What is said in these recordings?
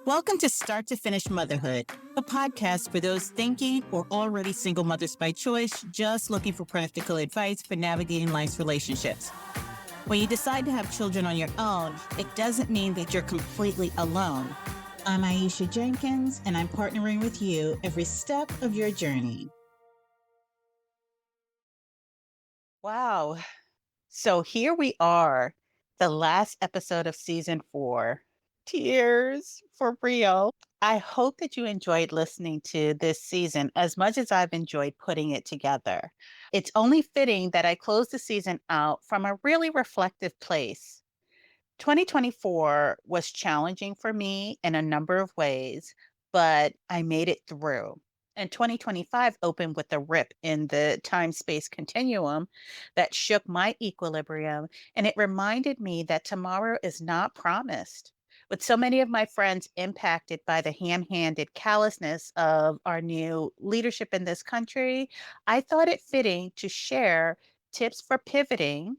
Welcome to Start to Finish Motherhood, a podcast for those thinking or already single mothers by choice, just looking for practical advice for navigating life's relationships. When you decide to have children on your own, it doesn't mean that you're completely alone. I'm Aisha Jenkins, and I'm partnering with you every step of your journey. Wow. So here we are, the last episode of season 4. Tears for real. I hope that you enjoyed listening to this season as much as I've enjoyed putting it together. It's only fitting that I close the season out from a really reflective place. 2024 was challenging for me in a number of ways, but I made it through. And 2025 opened with a rip in the time-space continuum that shook my equilibrium, and it reminded me that tomorrow is not promised. With so many of my friends impacted by the ham-handed callousness of our new leadership in this country, I thought it fitting to share tips for pivoting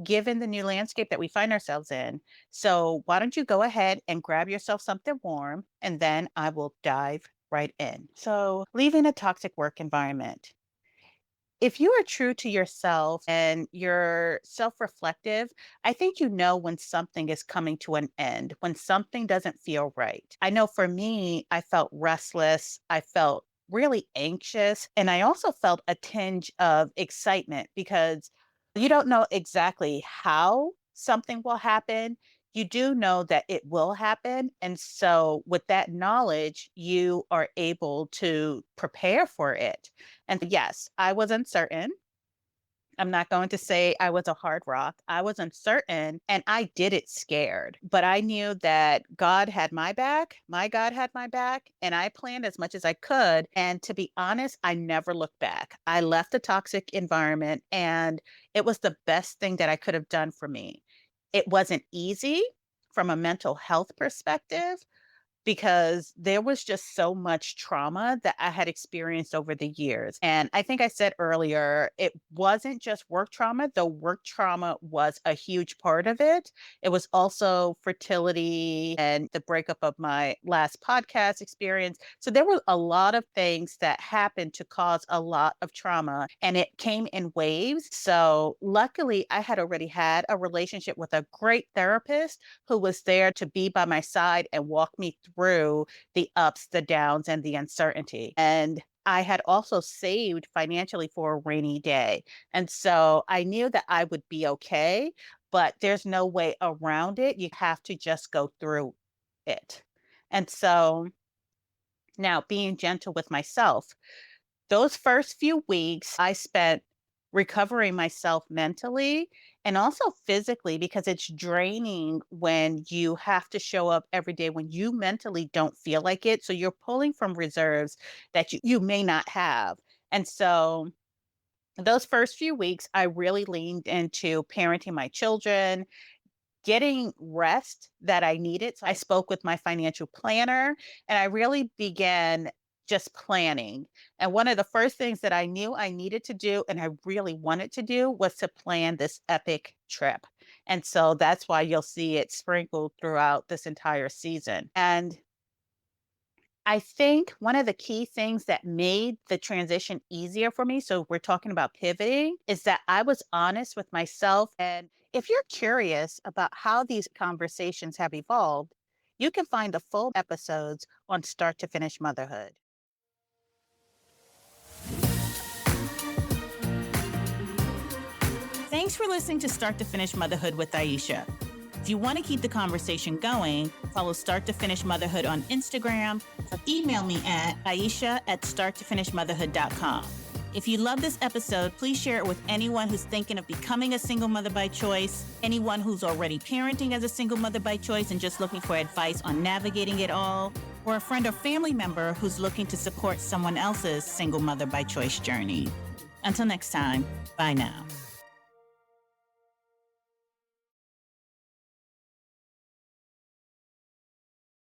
given the new landscape that we find ourselves in. So, why don't you go ahead and grab yourself something warm, and then I will dive right in. So, leaving a toxic work environment. If you are true to yourself and you're self reflective, I think you know when something is coming to an end, when something doesn't feel right. I know for me, I felt restless. I felt really anxious. And I also felt a tinge of excitement because you don't know exactly how something will happen. You do know that it will happen. And so, with that knowledge, you are able to prepare for it. And yes, I was uncertain. I'm not going to say I was a hard rock. I was uncertain and I did it scared. But I knew that God had my back. My God had my back. And I planned as much as I could. And to be honest, I never looked back. I left a toxic environment and it was the best thing that I could have done for me. It wasn't easy from a mental health perspective, because there was just so much trauma that I had experienced over the years. And I think I said earlier, it wasn't just work trauma, though work trauma was a huge part of it. It was also fertility and the breakup of my last podcast experience. So there were a lot of things that happened to cause a lot of trauma, and it came in waves. So luckily, I had already had a relationship with a great therapist who was there to be by my side and walk me through the ups, the downs, and the uncertainty. And I had also saved financially for a rainy day. And so I knew that I would be okay, but there's no way around it. You have to just go through it. And so now being gentle with myself, those first few weeks I spent recovering myself mentally and also physically, because it's draining when you have to show up every day when you mentally don't feel like it. So you're pulling from reserves that you may not have. And so those first few weeks, I really leaned into parenting my children, getting rest that I needed. So I spoke with my financial planner and I really began just planning. And one of the first things that I knew I needed to do and I really wanted to do was to plan this epic trip. And so that's why you'll see it sprinkled throughout this entire season. And I think one of the key things that made the transition easier for me, so we're talking about pivoting, is that I was honest with myself. And if you're curious about how these conversations have evolved, you can find the full episodes on Start to Finish Motherhood. Thanks for listening to Start to Finish Motherhood with Aisha. If you want to keep the conversation going, follow Start to Finish Motherhood on Instagram or email me at aisha@starttofinishmotherhood.com. If you love this episode, please share it with anyone who's thinking of becoming a single mother by choice, anyone who's already parenting as a single mother by choice and just looking for advice on navigating it all, or a friend or family member who's looking to support someone else's single mother by choice journey. Until next time, bye now.